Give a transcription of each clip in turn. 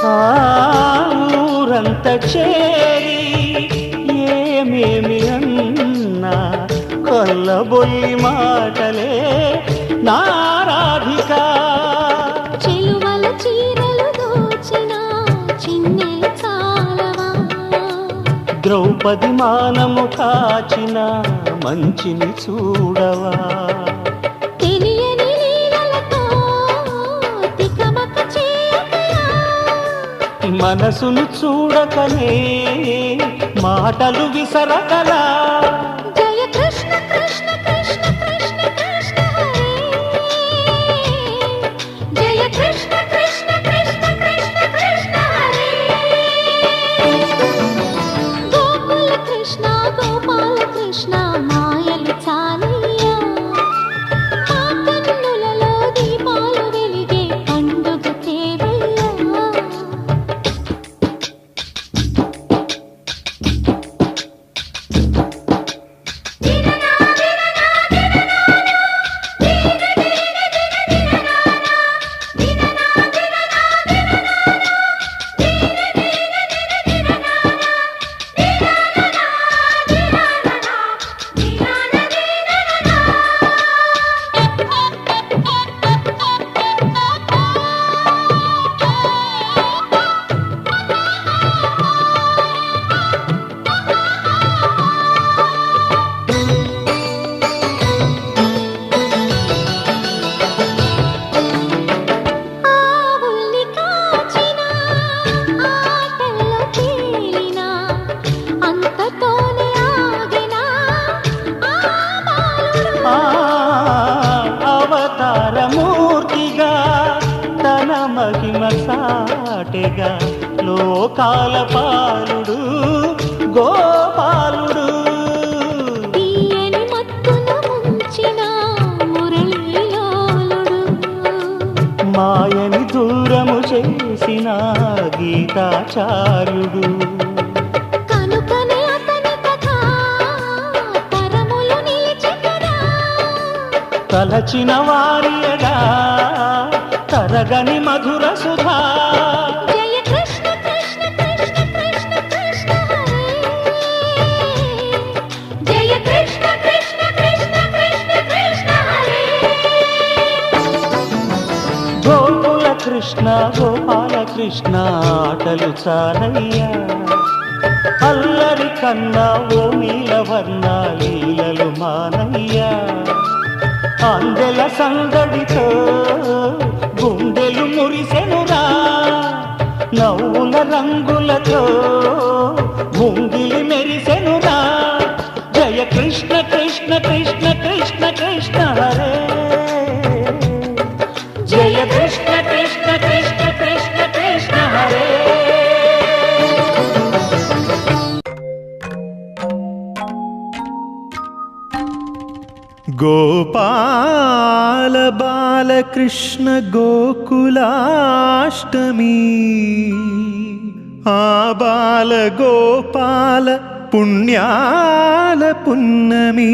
ఆ ఊరంత చేరి ఏమేమి అన్నా కొల్లబొల్లి మాటలే నా రాధిక. చెలువల చీరలు దోచిన చిన్నెలు చాలవా, ద్రౌపది మానము కాచిన మంచిని చూడవా, తెలియని లీలలతో తికమక చేయకయా, మనసును చూడకనే మాటలు విసరకలా. జయ కృష్ణ కృష్ణ కృష్ణ కృష్ణ కృష్ణ హరే, జయ కృష్ణ కృష్ణ కృష్ణ కృష్ణ కృష్ణ హరే. గోకుల కృష్ణ గోపాల కృష్ణ మాయలు చాలయ్యా, మా కన్నులలో దీపాలు వెలిగే పండుగ తేవయ్యా. ఆవుల్ని కాచిన ఆటల్లో తేలిన అంతతోనే ఆగిన ఆ బాలుడు. ఆ అవతారమూర్తిగా తన మహిమ సాటెగా లోకాల పాలుడు గోపాలుడు. తీయని మత్తును ముంచిన మురళీలోలుడు, మాయని దూరము చేసిన గీతాచార్యుడు. కనుకనే అతని కథ తరములు నిలిచెదరా. తలచిన వారియగా తరగని మధుర సుధా. జయ కృష్ణ కృష్ణ కృష్ణ కృష్ణ కృష్ణ హరే, జయ కృష్ణ కృష్ణ కృష్ణ కృష్ణ కృష్ణ హరే. గోకుల కృష్ణ గోపాల కృష్ణ ఆటలు చాలయ్యా, అల్లరి కన్నా ఓ నీలవర్ణ లీలలు మానయ్యా. అందెల సందడితో గుండెలు మురిసెనురా, నవ్వుల రంగులతో ముంగిలి మెరిసెనురా. జయ కృష్ణ కృష్ణ కృష్ణ కృష్ణ కృష్ణ హరే, జయ కృష్ణ కృష్ణ కృష్ణ కృష్ణ కృష్ణ హరే. గోపాల బాలకృష్ణ గోకులాష్టమి, ఆ బాల గోపాల పుణ్యాల పున్నమి,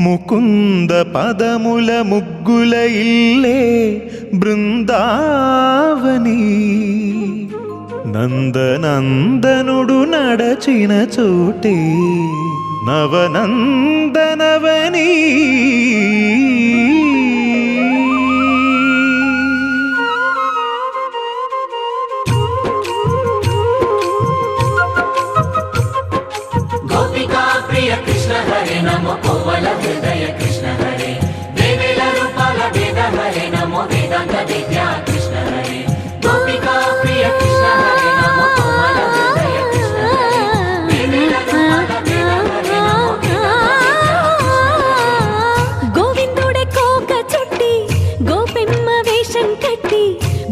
ముకుంద పదముల ముగ్గుల ఇల్లే బృందావని, నందనందనుడు నడచిన చోటే నవనందనవని. గోపికా ప్రియ కృష్ణ హరే నమో కోవల హృదయ కృష్ణ హరే, వేవేల రూపాల వేద హరే నమో వేదాంత విద్యా కృష్ణ హరే. గోపికా ప్రియ కృష్ణ హరే నమో కోవల హృదయ కృష్ణ హరే, వేవేల రూపాల వేద హరే నమో వేదాంత విద్యా కృష్ణ హరే. గోవిందుడే కోక చుట్టి గోపెమ్మ వేషం కట్టి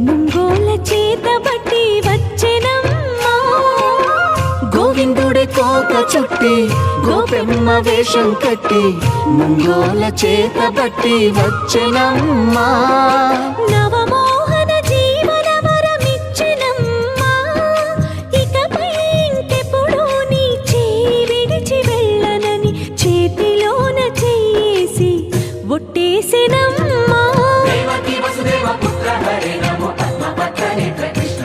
ముంగోల చేత బట్టి వచ్చెనమ్మా. గోవిందుడే కోక చుట్టి గోపెమ్మ వేషం కట్టి ముంగోల చేత బట్టి వచ్చెనమ్మా. నవమోహన జీవన వరమిచ్చెనమ్మా. ఇకపై ఇంకెప్పుడు నీ చేయి విడిచి వెళ్ళనని చేతిలోన చేసి ఒట్టేసెనమ్మా. దేవకీ వసుదేవ పుత్ర హరే నమో పద్మపత్ర నేత్ర కృష్ణ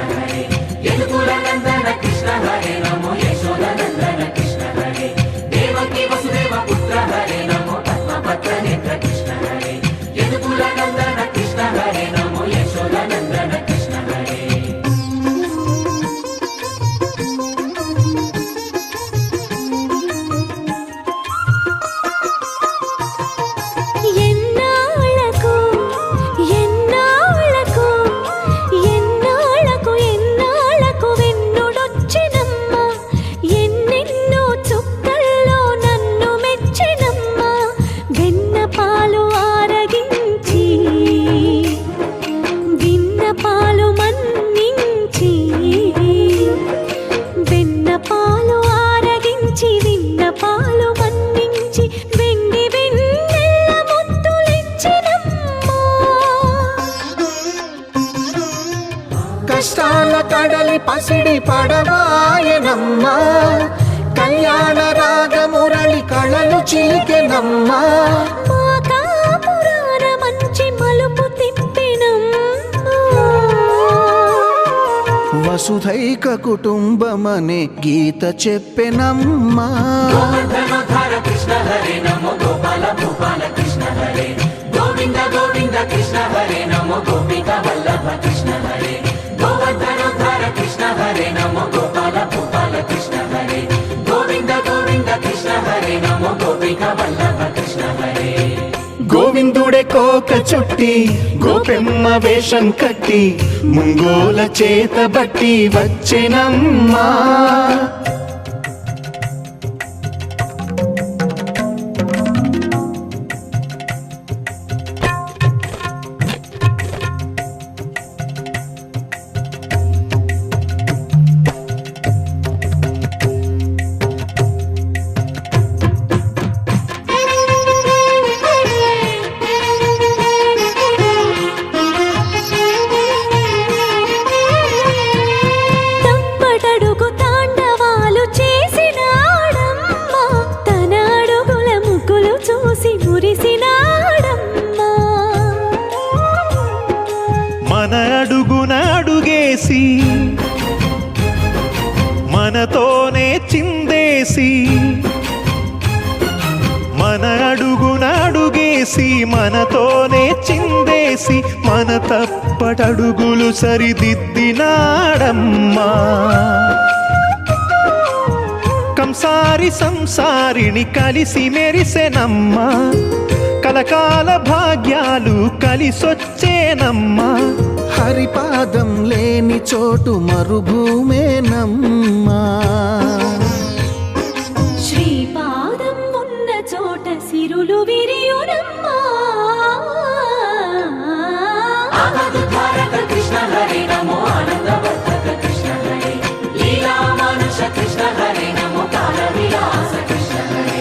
కష్టాల కడలి పసిడి పడవాయనమ్మ కళ్యాణ రాగ మురళి కళలు చిలికెనమ్మా మా కాపురాన మంచి మలుపు తిప్పినమ్మా వసుధైక కుటుంబమనే గీత చెప్పెనమ్మా గోవర్ధనోద్ధార కృష్ణ హరే నమో గోపాల భూపాల కృష్ణ హరే గోవింద గోవింద కృష్ణ హరే నమో గోపిక వల్లభ కృష్ణ హరే గోవర్ధనోద్ధార కృష్ణ హరే నమో గోపాల భూపాల కృష్ణ హరే గోవింద గోవింద కృష్ణ హరే నమో గోపిక వల్లభ కృష్ణ హరే గోవిందుడే కోక చుట్టి గోపెమ్మ వేషం కట్టి ముంగోల చేత బట్టి వచ్చెనమ్మా తప్పటడుగు తాండవాలు చేసినాడమ్మా తన అడుగుల ముగ్గులు చూసి మురిసినాడమ్మా మన అడుగున అడుగేసి మనతోనే చిందేసి మన అడుగున అడుగేసి మనతోనే చిందేసి మన తప్పటడుగులు సరిదిద్దినాడమ్మా కంసారి సంసారిని కలిసి మెరిసెనమ్మా కలకాల భాగ్యాలు కలిసొచ్చేనమ్మా హరిపాదం లేని చోటు మరుభూమేనమ్మా శ్రీపాదం ఉన్న చోట సిరులు విరియునమ్మా ఆనందధారక కృష్ణ హరే నమో ఆనందవర్ధక కృష్ణ హరే లీలా మానుష కృష్ణ హరే నమో కాల విలాస కృష్ణ హరే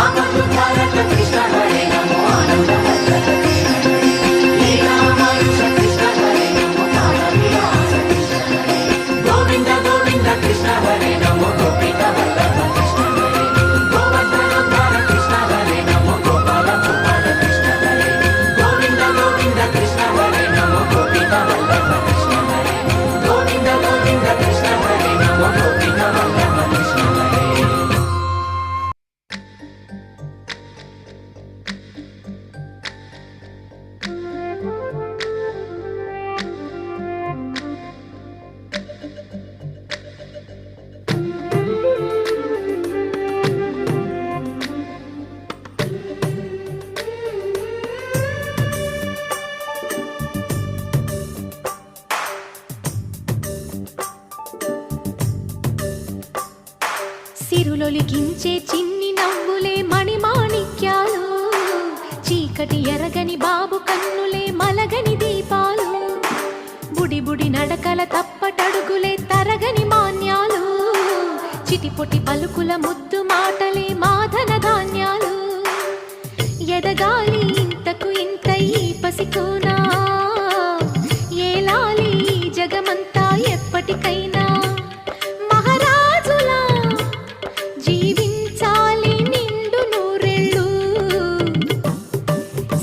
ఆనందధారక కృష్ణ హరే నమో ఆనందవర్ధక కృష్ణ హరే లీలా మానుష కృష్ణ హరే నమో కాల విలాస కృష్ణ హరే గోవింద గోవింద కృష్ణ హరే నమో గోపిక వల్లభ కృష్ణ హరే గోవర్ధనోద్ధార కృష్ణ హరే నమో గోపాల భూపాల కృష్ణ హరే గోవింద గోవింద కృష్ణ హరే నమో గోపిక వల్లభ కృష్ణ హరే గోవింద గోవింద కృష్ణ హరే నమో గోపిక వల్లభ కృష్ణ హరే సిరులొలికించే చిన్ని నవ్వులే మణిమాణిక్యాలు చీకటి ఎరగని బాబు కన్నులే మలగని దీపాలు బుడి బుడి నడకల తప్పటడుగులే తరగని మాన్యాలు చిటిపొటి పలుకుల ముద్దు మాటలే మాధన ధాన్యాలు ఎదగాలి ఇంతకు ఇంత ఈ పసికోనా ఏలాలి ఈ జగమంతా ఎప్పటికైనా మహారాజులా జీవించాలి నిండు నూరెళ్ళు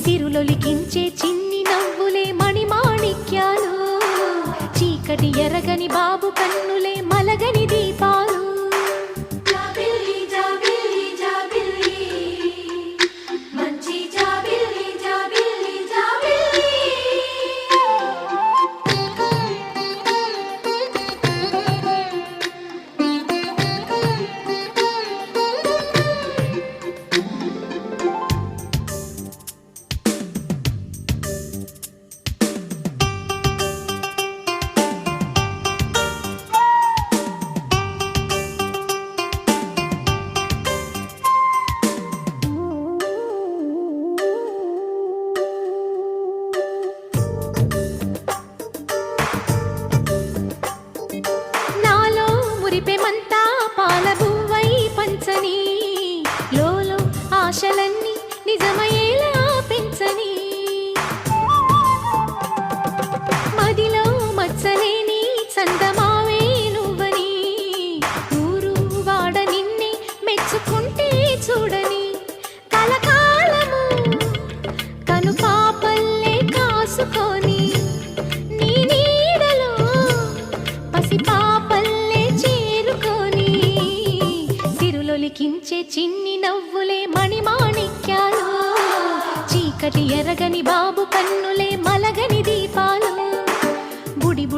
సిరులొలికించే చిన్ని నవ్వులే మణిమాణిక్యాలు చీకటి ఎరగని బాబు కన్నులే మలగని దీపాలు జాబిల్లి జాబిల్లి జాబిల్లి మంచి జాబిల్లి జాబిల్లి జాబిల్లి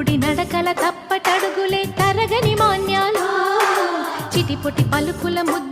తూడి నడకల తప్పటడుగులే తరగని మాన్యాలు చిటిపొటి పలుకుల ముద్దు